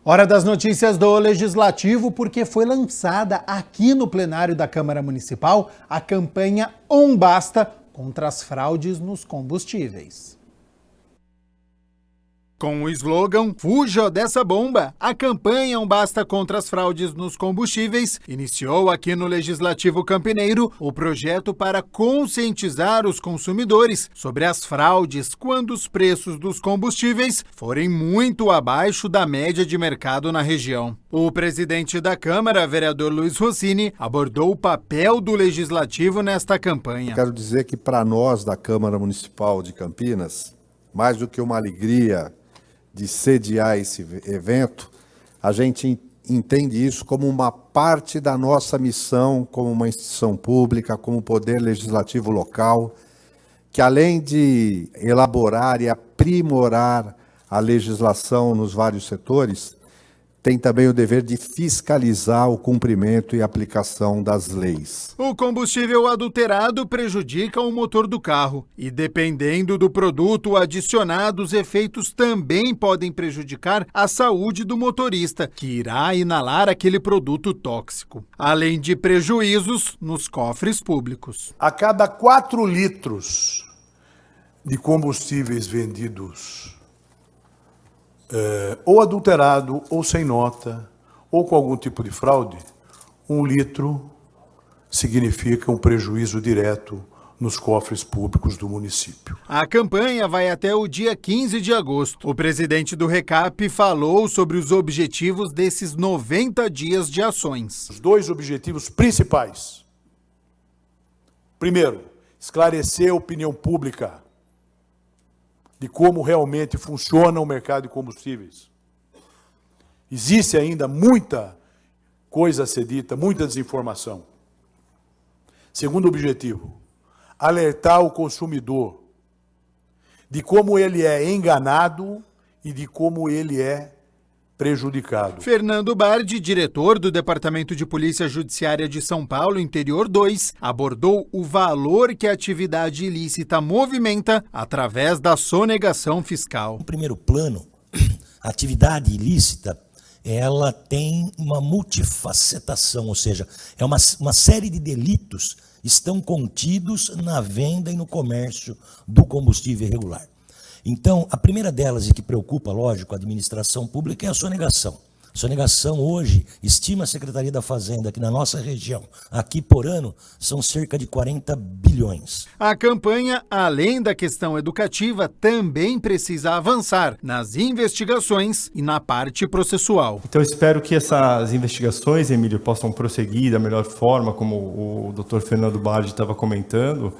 Hora das notícias do Legislativo, porque foi lançada aqui no plenário da Câmara Municipal a campanha Um Basta contra as fraudes nos combustíveis. Com o slogan "Fuja dessa bomba", a campanha Um Basta contra as fraudes nos combustíveis iniciou aqui no Legislativo Campineiro o projeto para conscientizar os consumidores sobre as fraudes quando os preços dos combustíveis forem muito abaixo da média de mercado na região. O presidente da Câmara, vereador Luiz Rossini, abordou o papel do Legislativo nesta campanha. Quero dizer que para nós da Câmara Municipal de Campinas, mais do que uma alegria de sediar esse evento, a gente entende isso como uma parte da nossa missão como uma instituição pública, como poder legislativo local, que além de elaborar e aprimorar a legislação nos vários setores, tem também o dever de fiscalizar o cumprimento e aplicação das leis. O combustível adulterado prejudica o motor do carro e, dependendo do produto adicionado, os efeitos também podem prejudicar a saúde do motorista, que irá inalar aquele produto tóxico, além de prejuízos nos cofres públicos. A cada 4 litros de combustíveis vendidos ou adulterado, ou sem nota, ou com algum tipo de fraude, 1 litro significa um prejuízo direto nos cofres públicos do município. A campanha vai até o dia 15 de agosto. O presidente do RECAP falou sobre os objetivos desses 90 dias de ações. Os 2 objetivos principais. Primeiro, esclarecer a opinião pública de como realmente funciona o mercado de combustíveis. Existe ainda muita coisa a ser dita, muita desinformação. Segundo objetivo, alertar o consumidor de como ele é enganado e de como ele é prejudicado. Fernando Bardi, diretor do Departamento de Polícia Judiciária de São Paulo, Interior 2, abordou o valor que a atividade ilícita movimenta através da sonegação fiscal. No primeiro plano, a atividade ilícita, ela tem uma multifacetação, ou seja, é uma série de delitos estão contidos na venda e no comércio do combustível irregular. Então, a primeira delas, e que preocupa, lógico, a administração pública, é a sonegação. A sonegação hoje, estima a Secretaria da Fazenda que na nossa região, aqui por ano, são cerca de 40 bilhões. A campanha, além da questão educativa, também precisa avançar nas investigações e na parte processual. Então, eu espero que essas investigações, Emílio, possam prosseguir da melhor forma, como o Dr. Fernando Bardi estava comentando,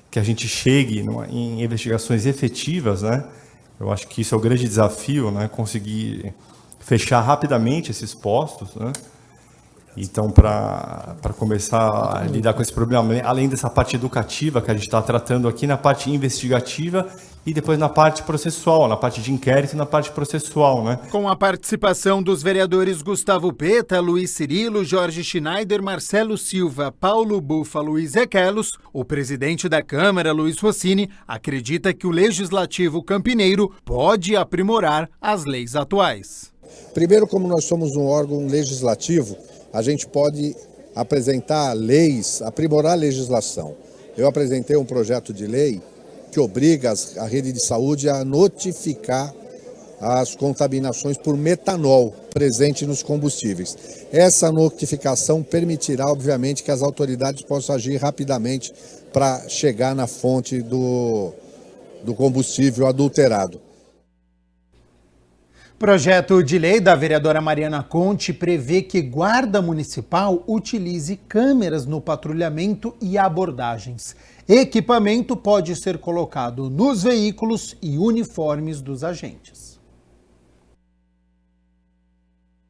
que a gente chegue em investigações efetivas, né? Eu acho que isso é o grande desafio, né? Conseguir fechar rapidamente esses postos, né? Então, para começar a lidar com esse problema, além dessa parte educativa que a gente está tratando aqui, na parte investigativa e depois na parte processual, na parte de inquérito e na parte processual, né? Com a participação dos vereadores Gustavo Peta, Luiz Cirilo, Jorge Schneider, Marcelo Silva, Paulo Búfalo e Zé Quelos, o presidente da Câmara, Luiz Rossini, acredita que o Legislativo Campineiro pode aprimorar as leis atuais. Primeiro, como nós somos um órgão legislativo, a gente pode apresentar leis, aprimorar a legislação. Eu apresentei um projeto de lei que obriga a rede de saúde a notificar as contaminações por metanol presente nos combustíveis. Essa notificação permitirá, obviamente, que as autoridades possam agir rapidamente para chegar na fonte do combustível adulterado. Projeto de lei da vereadora Mariana Conte prevê que guarda municipal utilize câmeras no patrulhamento e abordagens. Equipamento pode ser colocado nos veículos e uniformes dos agentes.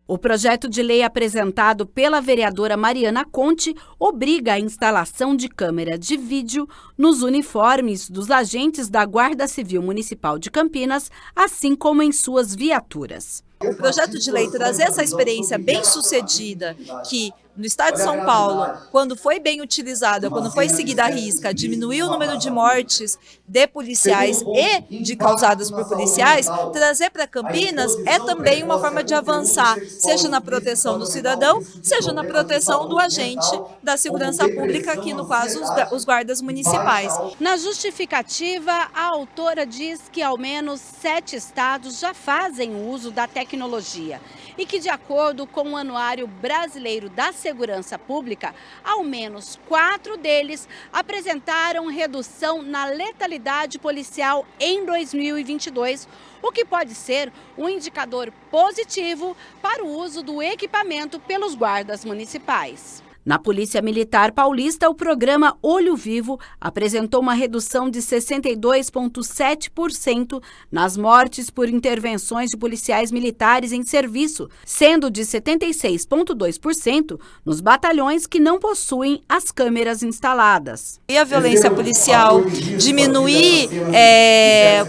O projeto de lei apresentado pela vereadora Mariana Conte obriga a instalação de câmera de vídeo nos uniformes dos agentes da Guarda Civil Municipal de Campinas, assim como em suas viaturas. O projeto de lei trazer essa experiência bem-sucedida que no estado de São Paulo, quando foi bem utilizada, quando foi seguida à risca, diminuiu o número de mortes de policiais e de causadas por policiais, trazer para Campinas é também uma forma de avançar, seja na proteção do cidadão, seja na proteção do agente da segurança pública, aqui no caso os guardas municipais. Na justificativa, a autora diz que ao menos 7 estados já fazem uso da tecnologia e que, de acordo com o Anuário Brasileiro da Segurança Pública, ao menos 4 deles apresentaram redução na letalidade policial em 2022, o que pode ser um indicador positivo para o uso do equipamento pelos guardas municipais. Na Polícia Militar Paulista, o programa Olho Vivo apresentou uma redução de 62,7% nas mortes por intervenções de policiais militares em serviço, sendo de 76,2% nos batalhões que não possuem as câmeras instaladas. E a violência policial, diminuir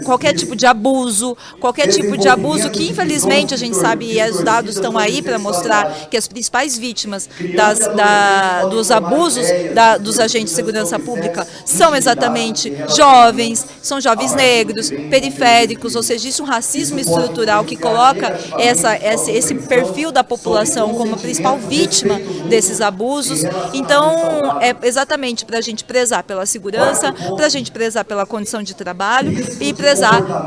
qualquer tipo de abuso que infelizmente a gente sabe, e os dados estão aí para mostrar que as principais vítimas dos abusos dos agentes de segurança pública são exatamente jovens, são jovens negros, periféricos, ou seja, existe um racismo estrutural que coloca esse perfil da população como a principal vítima desses abusos. Então, é exatamente para a gente prezar pela segurança, para a gente prezar pela condição de trabalho e prezar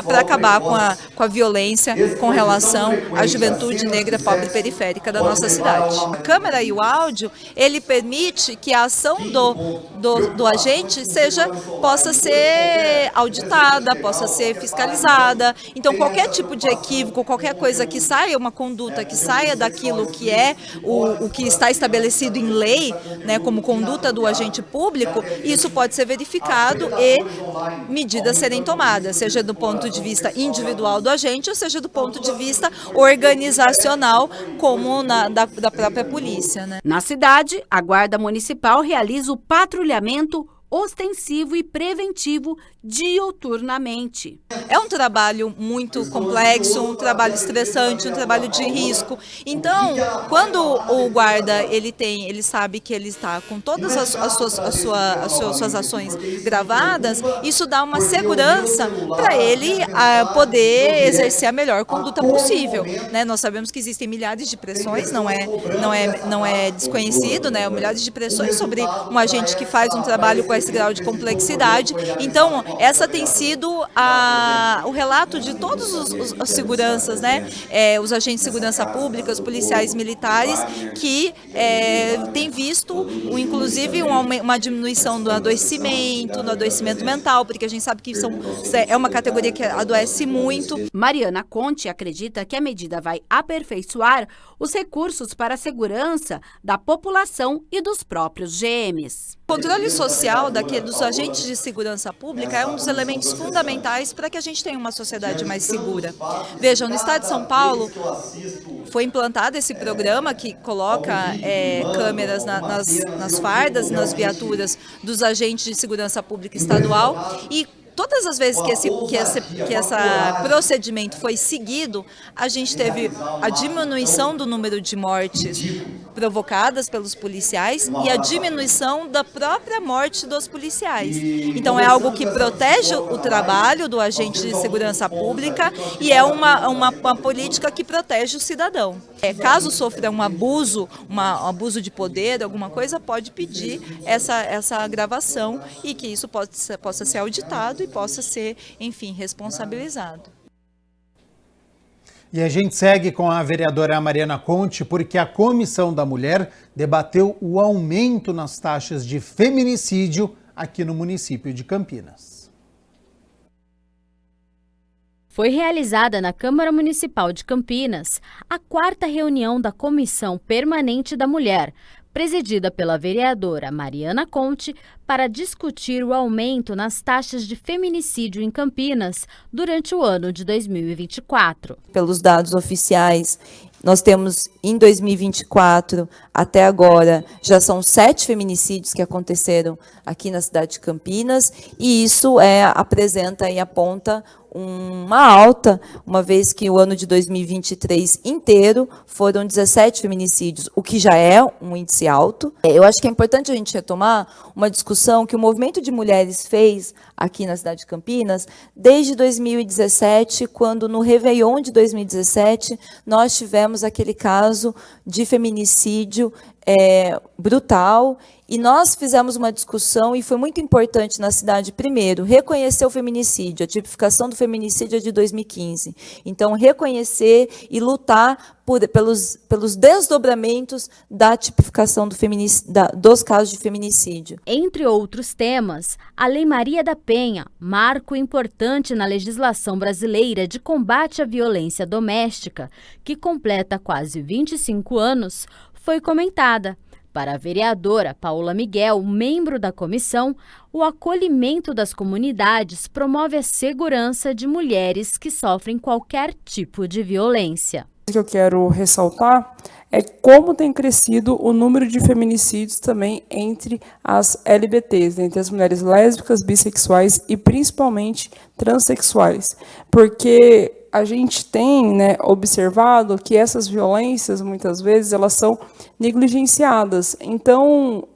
para acabar com a violência com relação à juventude negra, pobre e periférica da nossa cidade. A câmera e o áudio, ele permite que a ação do agente possa ser auditada, possa ser fiscalizada. Então, qualquer tipo de equívoco, qualquer coisa que saia, uma conduta que saia daquilo que é o que está estabelecido em lei, né, como conduta do agente público, isso pode ser verificado e medidas serem tomadas, seja do ponto de vista individual do agente, ou seja do ponto de vista organizacional, como da própria polícia, né? Na cidade, a Guarda Municipal realiza o patrulhamento ostensivo e preventivo diuturnamente. É um trabalho muito complexo, um trabalho estressante, um trabalho de risco. Então, quando o guarda ele sabe que ele está com todas as suas ações gravadas, isso dá uma segurança para ele poder exercer a melhor conduta possível, né? Nós sabemos que existem milhares de pressões, não é desconhecido, né? Milhares de pressões sobre um agente que faz um trabalho com esse grau de complexidade. Então, essa tem sido o relato de todos os seguranças, né? Os agentes de segurança pública, os policiais militares, que têm visto, inclusive, uma diminuição do adoecimento, mental, porque a gente sabe que é uma categoria que adoece muito. Mariana Conte acredita que a medida vai aperfeiçoar os recursos para a segurança da população e dos próprios GMs. O controle social dos agentes de segurança pública é um dos elementos fundamentais para que a gente tenha uma sociedade mais segura. Vejam, no estado de São Paulo foi implantado esse programa que coloca câmeras nas fardas, nas viaturas dos agentes de segurança pública estadual, e todas as vezes que esse procedimento foi seguido, a gente teve a diminuição do número de mortes provocadas pelos policiais e a diminuição da própria morte dos policiais. Então, é algo que protege o trabalho do agente de segurança pública e é uma política que protege o cidadão. Caso sofra um abuso de poder, alguma coisa, pode pedir essa gravação e que isso possa ser auditado e possa ser, enfim, responsabilizado. E a gente segue com a vereadora Mariana Conte, porque a Comissão da Mulher debateu o aumento nas taxas de feminicídio aqui no município de Campinas. Foi realizada na Câmara Municipal de Campinas a 4ª reunião da Comissão Permanente da Mulher, presidida pela vereadora Mariana Conte, para discutir o aumento nas taxas de feminicídio em Campinas durante o ano de 2024. Pelos dados oficiais, nós temos em 2024, até agora, já são 7 feminicídios que aconteceram aqui na cidade de Campinas, e isso apresenta e aponta uma alta, uma vez que o ano de 2023 inteiro foram 17 feminicídios, o que já é um índice alto. Eu acho que é importante a gente retomar uma discussão que o movimento de mulheres fez aqui na cidade de Campinas desde 2017, quando no Réveillon de 2017 nós tivemos aquele caso de feminicídio brutal, e nós fizemos uma discussão, e foi muito importante na cidade, primeiro, reconhecer o feminicídio. A tipificação do feminicídio é de 2015. Então, reconhecer e lutar pelos desdobramentos da tipificação dos casos de feminicídio. Entre outros temas, a Lei Maria da Penha, marco importante na legislação brasileira de combate à violência doméstica, que completa quase 25 anos, foi comentada. Para a vereadora Paula Miguel, membro da comissão, o acolhimento das comunidades promove a segurança de mulheres que sofrem qualquer tipo de violência. O que eu quero ressaltar é como tem crescido o número de feminicídios também entre as LBTs, entre as mulheres lésbicas, bissexuais e principalmente transexuais. Porque a gente tem, observado que essas violências, muitas vezes, elas são negligenciadas. Então,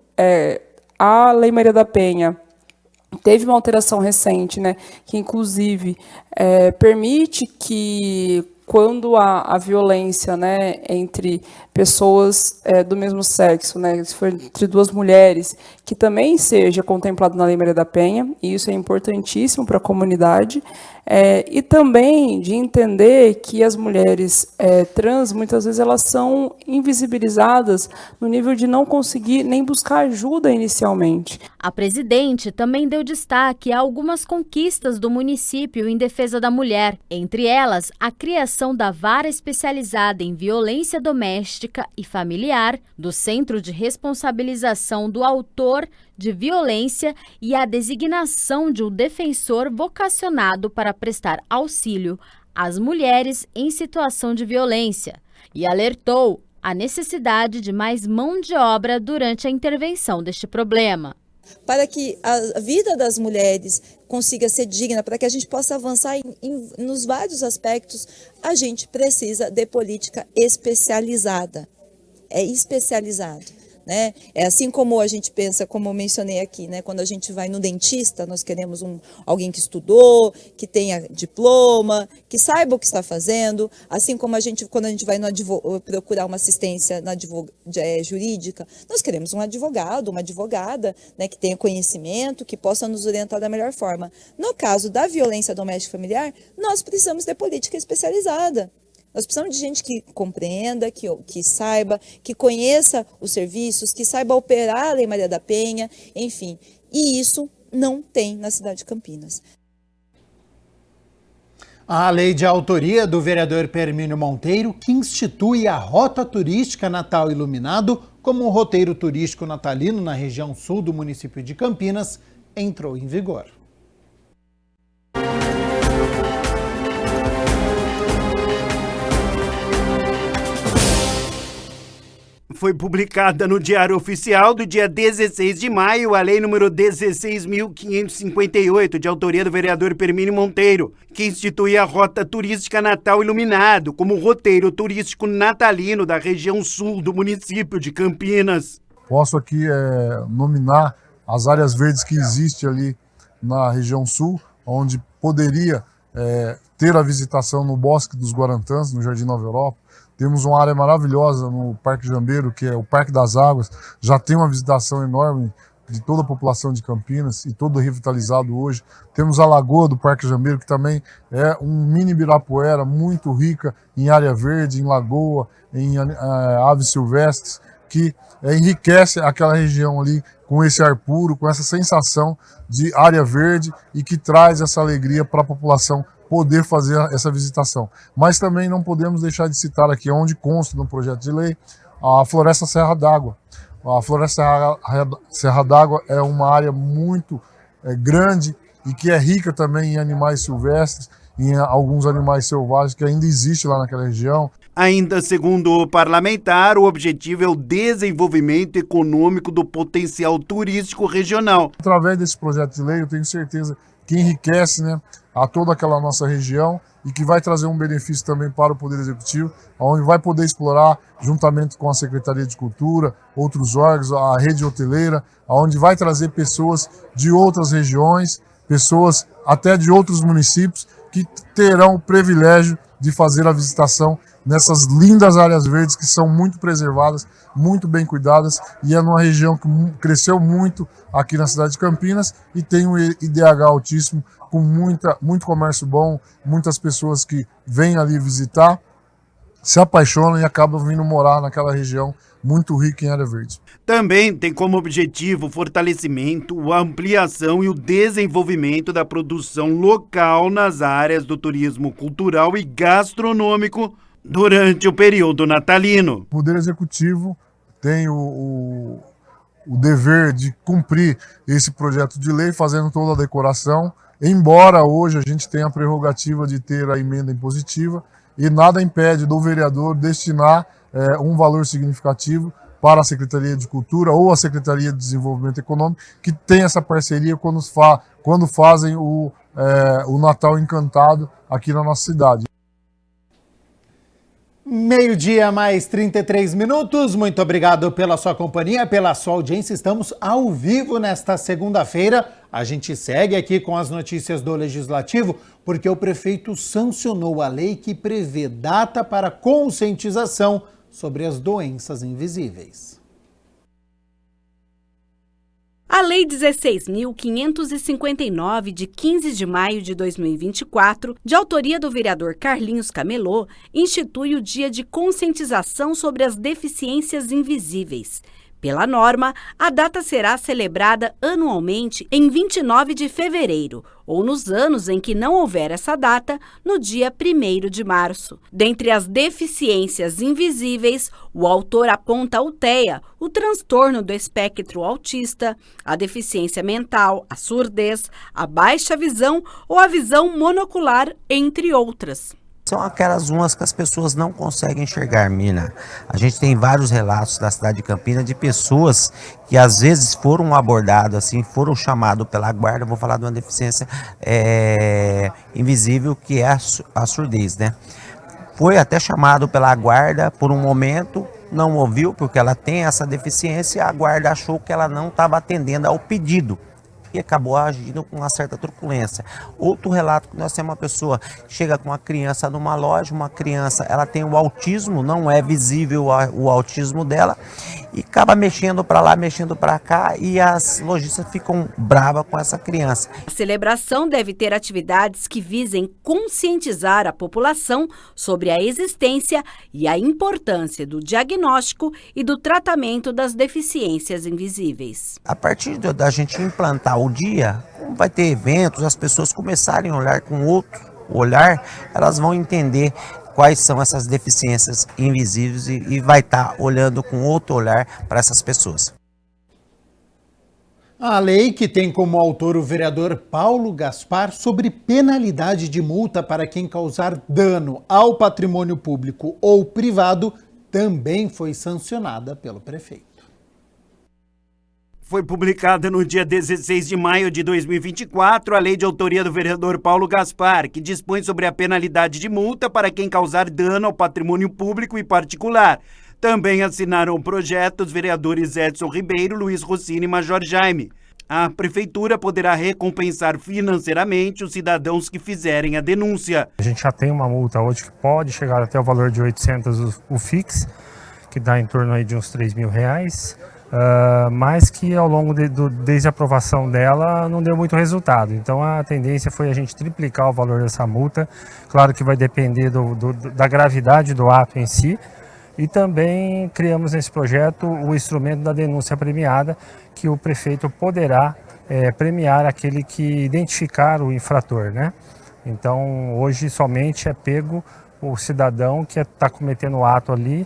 a Lei Maria da Penha teve uma alteração recente, que, inclusive, permite que, quando a violência entre pessoas do mesmo sexo, se for entre duas mulheres, que também seja contemplado na Lei Maria da Penha, e isso é importantíssimo para a comunidade, e também de entender que as mulheres trans, muitas vezes, elas são invisibilizadas no nível de não conseguir nem buscar ajuda inicialmente. A presidente também deu destaque a algumas conquistas do município em defesa da mulher, entre elas a criação da Vara Especializada em Violência Doméstica e Familiar, do Centro de Responsabilização do Autor de Violência e a designação de um defensor vocacionado para prestar auxílio às mulheres em situação de violência, e alertou a necessidade de mais mão de obra durante a intervenção deste problema. Para que a vida das mulheres consiga ser digna, para que a gente possa avançar nos vários aspectos, a gente precisa de política especializada. É especializado. É assim como a gente pensa, como eu mencionei aqui, quando a gente vai no dentista, nós queremos alguém que estudou, que tenha diploma, que saiba o que está fazendo, assim como quando a gente vai procurar uma assistência jurídica, nós queremos um advogado, uma advogada, que tenha conhecimento, que possa nos orientar da melhor forma. No caso da violência doméstica e familiar, nós precisamos de política especializada. Nós precisamos de gente que compreenda, que saiba, que conheça os serviços, que saiba operar a Lei Maria da Penha, enfim. E isso não tem na cidade de Campinas. A lei de autoria do vereador Permínio Monteiro, que institui a Rota Turística Natal Iluminado como um roteiro turístico natalino na região sul do município de Campinas, entrou em vigor. Foi publicada no Diário Oficial do dia 16 de maio a Lei nº 16.558, de autoria do vereador Permínio Monteiro, que institui a Rota Turística Natal Iluminado como roteiro turístico natalino da região sul do município de Campinas. Posso aqui nominar as áreas verdes que existem ali na região sul, onde poderia ter a visitação no Bosque dos Guarantãs, no Jardim Nova Europa. Temos uma área maravilhosa no Parque Jambeiro, que é o Parque das Águas. Já tem uma visitação enorme de toda a população de Campinas e todo revitalizado hoje. Temos a Lagoa do Parque Jambeiro, que também é um mini Ibirapuera muito rica em área verde, em lagoa, em aves silvestres, que enriquece aquela região ali com esse ar puro, com essa sensação de área verde e que traz essa alegria para a população poder fazer essa visitação. Mas também não podemos deixar de citar aqui, onde consta no projeto de lei, a Floresta Serra d'Água. A Floresta Serra d'Água é uma área muito grande e que é rica também em animais silvestres, em alguns animais selvagens que ainda existem lá naquela região. Ainda segundo o parlamentar, o objetivo é o desenvolvimento econômico do potencial turístico regional. Através desse projeto de lei, eu tenho certeza que enriquece, a toda aquela nossa região e que vai trazer um benefício também para o Poder Executivo, onde vai poder explorar, juntamente com a Secretaria de Cultura, outros órgãos, a rede hoteleira, onde vai trazer pessoas de outras regiões, pessoas até de outros municípios, que terão o privilégio de fazer a visitação nessas lindas áreas verdes que são muito preservadas, muito bem cuidadas, e é numa região que cresceu muito aqui na cidade de Campinas e tem um IDH altíssimo, com muito comércio bom, muitas pessoas que vêm ali visitar, se apaixonam e acabam vindo morar naquela região muito rica em área verde. Também tem como objetivo o fortalecimento, a ampliação e o desenvolvimento da produção local nas áreas do turismo cultural e gastronômico durante o período natalino. O Poder Executivo tem o dever de cumprir esse projeto de lei, fazendo toda a decoração, embora hoje a gente tenha a prerrogativa de ter a emenda impositiva, e nada impede do vereador destinar um valor significativo para a Secretaria de Cultura ou a Secretaria de Desenvolvimento Econômico, que tem essa parceria quando fazem o Natal Encantado aqui na nossa cidade. 12:00 mais 33 minutos. Muito obrigado pela sua companhia, pela sua audiência. Estamos ao vivo nesta segunda-feira. A gente segue aqui com as notícias do Legislativo, porque o prefeito sancionou a lei que prevê data para conscientização sobre as doenças invisíveis. A Lei 16.559, de 15 de maio de 2024, de autoria do vereador Carlinhos Camelô, institui o Dia de Conscientização sobre as Deficiências Invisíveis. Pela norma, a data será celebrada anualmente em 29 de fevereiro, ou nos anos em que não houver essa data, no dia 1º de março. Dentre as deficiências invisíveis, o autor aponta a TEA, o transtorno do espectro autista, a deficiência mental, a surdez, a baixa visão ou a visão monocular, entre outras. São aquelas umas que as pessoas não conseguem enxergar, Mina. A gente tem vários relatos da cidade de Campinas de pessoas que às vezes foram abordadas, assim, foram chamados pela guarda. Vou falar de uma deficiência invisível, que é a surdez, né? Foi até chamado pela guarda por um momento, não ouviu porque ela tem essa deficiência, a guarda achou que ela não estava atendendo ao pedido e acabou agindo com uma certa truculência. Outro relato, que nós temos uma pessoa que chega com uma criança numa loja, uma criança, ela tem o autismo, não é visível o autismo dela, e acaba mexendo para lá, mexendo para cá, e as lojistas ficam bravas com essa criança. A celebração deve ter atividades que visem conscientizar a população sobre a existência e a importância do diagnóstico e do tratamento das deficiências invisíveis. A partir da gente implantar o dia, vai ter eventos, as pessoas começarem a olhar com outro olhar, elas vão entender quais são essas deficiências invisíveis e vai estar olhando com outro olhar para essas pessoas. A lei, que tem como autor o vereador Paulo Gaspar, sobre penalidade de multa para quem causar dano ao patrimônio público ou privado, também foi sancionada pelo prefeito. Foi publicada no dia 16 de maio de 2024 a lei de autoria do vereador Paulo Gaspar, que dispõe sobre a penalidade de multa para quem causar dano ao patrimônio público e particular. Também assinaram o projeto os vereadores Edson Ribeiro, Luiz Rossini e Major Jaime. A prefeitura poderá recompensar financeiramente os cidadãos que fizerem a denúncia. A gente já tem uma multa hoje que pode chegar até o valor de 800 o FIX, que dá em torno aí de uns R$3.000. Mas que ao longo desde a aprovação dela não deu muito resultado. Então a tendência foi a gente triplicar o valor dessa multa. Claro que vai depender da gravidade do ato em si. E também criamos nesse projeto o instrumento da denúncia premiada, que o prefeito poderá premiar aquele que identificar o infrator, né? Então hoje somente é pego o cidadão que está cometendo o ato ali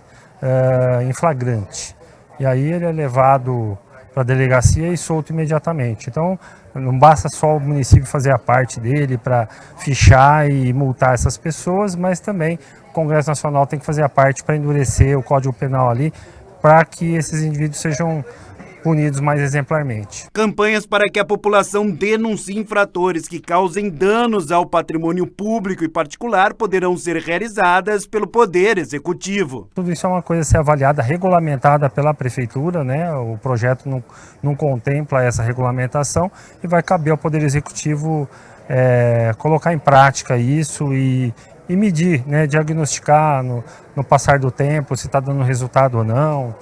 em flagrante. E aí ele é levado para a delegacia e solto imediatamente. Então não basta só o município fazer a parte dele para fichar e multar essas pessoas, mas também o Congresso Nacional tem que fazer a parte para endurecer o Código Penal ali, para que esses indivíduos sejam punidos mais exemplarmente. Campanhas para que a população denuncie infratores que causem danos ao patrimônio público e particular poderão ser realizadas pelo Poder Executivo. Tudo isso é uma coisa a ser avaliada, regulamentada pela Prefeitura, né? O projeto não contempla essa regulamentação e vai caber ao Poder Executivo colocar em prática isso e medir, né? Diagnosticar no passar do tempo se está dando resultado ou não.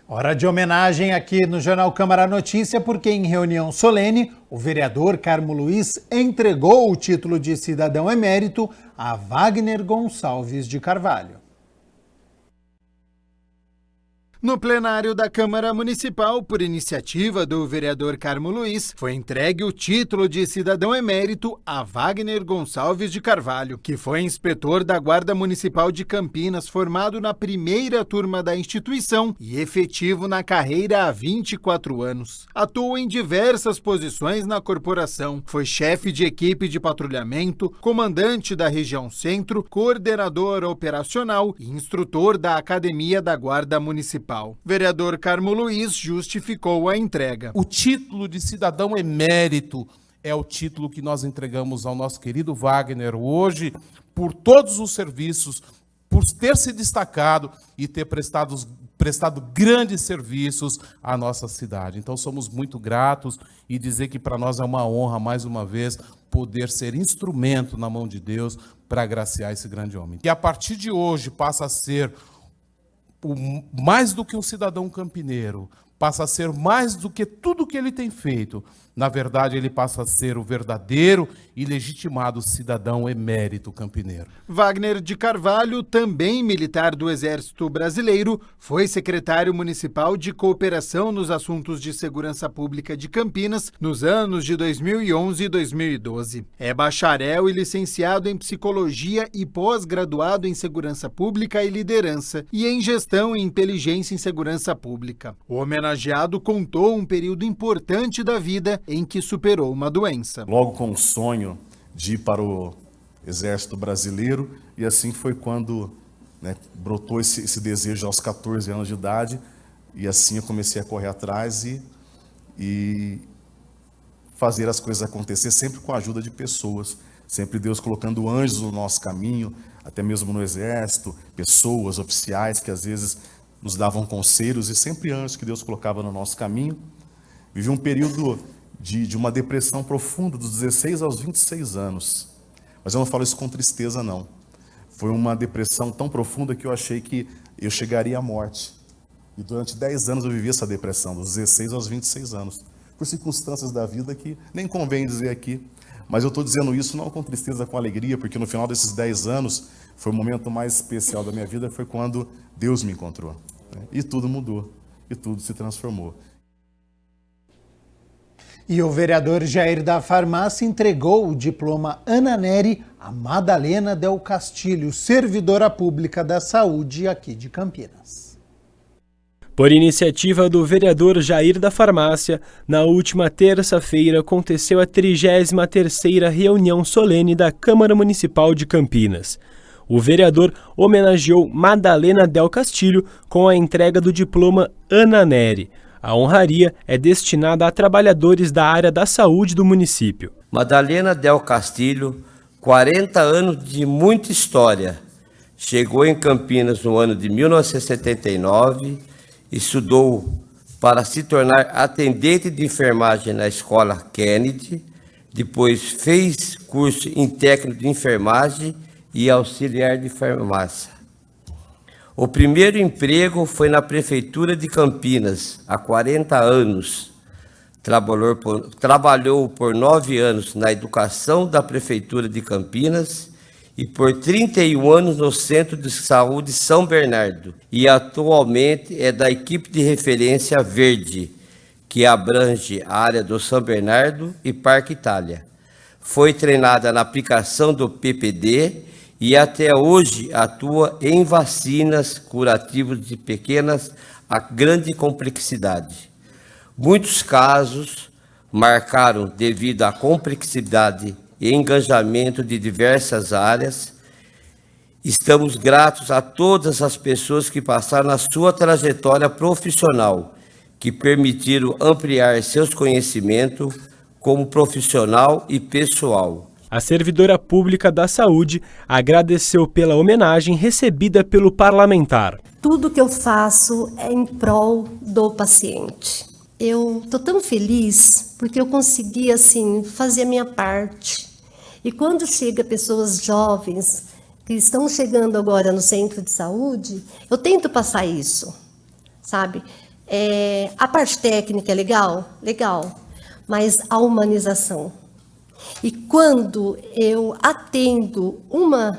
Hora de homenagem aqui no Jornal Câmara Notícia, porque em reunião solene, o vereador Carmo Luiz entregou o título de cidadão emérito a Wagner Gonçalves de Carvalho. No plenário da Câmara Municipal, por iniciativa do vereador Carmo Luiz, foi entregue o título de cidadão emérito a Wagner Gonçalves de Carvalho, que foi inspetor da Guarda Municipal de Campinas, formado na primeira turma da instituição e efetivo na carreira há 24 anos. Atuou em diversas posições na corporação, foi chefe de equipe de patrulhamento, comandante da região centro, coordenador operacional e instrutor da Academia da Guarda Municipal. Vereador Carmo Luiz justificou a entrega. O título de cidadão emérito é o título que nós entregamos ao nosso querido Wagner hoje, por todos os serviços, por ter se destacado e ter prestado grandes serviços à nossa cidade. Então somos muito gratos e dizer que para nós é uma honra, mais uma vez, poder ser instrumento na mão de Deus para agraciar esse grande homem. E a partir de hoje passa a ser mais do que um cidadão campineiro, passa a ser mais do que tudo que ele tem feito. Na verdade, ele passa a ser o verdadeiro e legitimado cidadão emérito campineiro. Wagner de Carvalho, também militar do Exército Brasileiro, foi secretário municipal de cooperação nos assuntos de segurança pública de Campinas nos anos de 2011 e 2012. É bacharel e licenciado em psicologia e pós-graduado em segurança pública e liderança e em gestão e inteligência em segurança pública. O homenageado contou um período importante da vida em que superou uma doença. Logo com o sonho de ir para o Exército Brasileiro, e assim foi quando brotou esse desejo aos 14 anos de idade, e assim eu comecei a correr atrás e fazer as coisas acontecer, sempre com a ajuda de pessoas, sempre Deus colocando anjos no nosso caminho, até mesmo no Exército, pessoas, oficiais que às vezes nos davam conselhos, e sempre anjos que Deus colocava no nosso caminho. Vivi um período de uma depressão profunda dos 16 aos 26 anos. Mas eu não falo isso com tristeza, não. Foi uma depressão tão profunda que eu achei que eu chegaria à morte. E durante 10 anos eu vivi essa depressão, dos 16 aos 26 anos. Por circunstâncias da vida que nem convém dizer aqui. Mas eu estou dizendo isso não com tristeza, com alegria, porque no final desses 10 anos, foi o momento mais especial da minha vida, foi quando Deus me encontrou. E tudo mudou, e tudo se transformou. E o vereador Jair da Farmácia entregou o diploma Ana Neri a Madalena Del Castilho, servidora pública da saúde aqui de Campinas. Por iniciativa do vereador Jair da Farmácia, na última terça-feira aconteceu a 33ª reunião solene da Câmara Municipal de Campinas. O vereador homenageou Madalena Del Castilho com a entrega do diploma Ana Neri. A honraria é destinada a trabalhadores da área da saúde do município. Madalena Del Castilho, 40 anos de muita história. Chegou em Campinas no ano de 1979, estudou para se tornar atendente de enfermagem na Escola Kennedy, depois fez curso em técnico de enfermagem e auxiliar de farmácia. O primeiro emprego foi na Prefeitura de Campinas, há 40 anos. Trabalhou por 9 anos na educação da Prefeitura de Campinas e por 31 anos no Centro de Saúde São Bernardo. E atualmente é da equipe de referência Verde, que abrange a área do São Bernardo e Parque Itália. Foi treinada na aplicação do PPD e até hoje atua em vacinas curativas de pequenas a grande complexidade. Muitos casos marcaram devido à complexidade e engajamento de diversas áreas. Estamos gratos a todas as pessoas que passaram na sua trajetória profissional, que permitiram ampliar seus conhecimentos como profissional e pessoal. A servidora pública da saúde agradeceu pela homenagem recebida pelo parlamentar. Tudo que eu faço é em prol do paciente. Eu estou tão feliz porque eu consegui assim fazer a minha parte. E quando chega pessoas jovens que estão chegando agora no centro de saúde, eu tento passar isso, sabe? A parte técnica é legal, mas a humanização. E quando eu atendo uma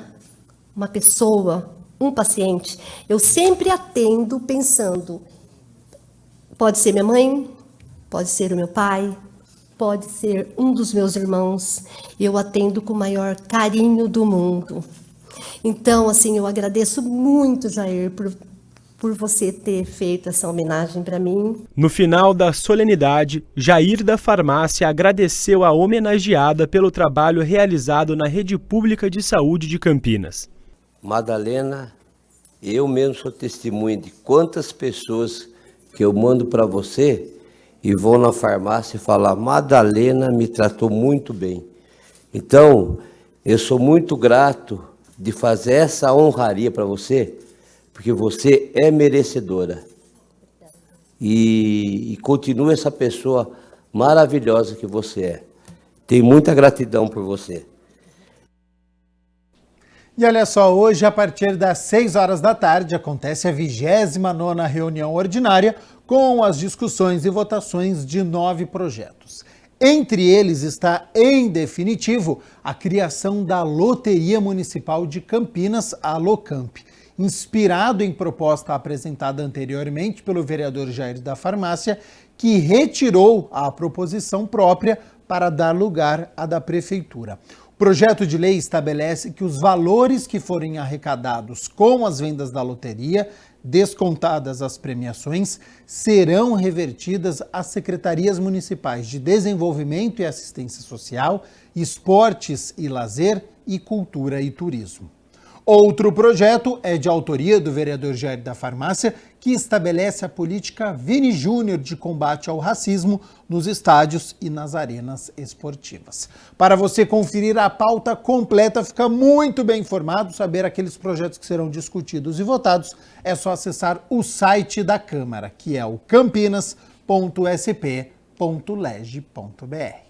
pessoa, um paciente, eu sempre atendo pensando, pode ser minha mãe, pode ser o meu pai, pode ser um dos meus irmãos, eu atendo com o maior carinho do mundo. Então, assim, eu agradeço muito, Jair, por você ter feito essa homenagem para mim. No final da solenidade, Jair da Farmácia agradeceu a homenageada pelo trabalho realizado na Rede Pública de Saúde de Campinas. Madalena, eu mesmo sou testemunha de quantas pessoas que eu mando para você e vão na farmácia e falam, Madalena me tratou muito bem. Então, eu sou muito grato de fazer essa honraria para você, porque você é merecedora. E continua essa pessoa maravilhosa que você é. Tenho muita gratidão por você. E olha só, hoje a partir das 6 horas da tarde acontece a 29ª reunião ordinária com as discussões e votações de 9 projetos. Entre eles está, em definitivo, a criação da Loteria Municipal de Campinas, a Locamp, inspirado em proposta apresentada anteriormente pelo vereador Jair da Farmácia, que retirou a proposição própria para dar lugar à da Prefeitura. O projeto de lei estabelece que os valores que forem arrecadados com as vendas da loteria, descontadas as premiações, serão revertidas às secretarias municipais de Desenvolvimento e Assistência Social, Esportes e Lazer e Cultura e Turismo. Outro projeto é de autoria do vereador Jair da Farmácia, que estabelece a política Vini Júnior de combate ao racismo nos estádios e nas arenas esportivas. Para você conferir a pauta completa, ficar muito bem informado, saber aqueles projetos que serão discutidos e votados, é só acessar o site da Câmara, que é o campinas.sp.leg.br.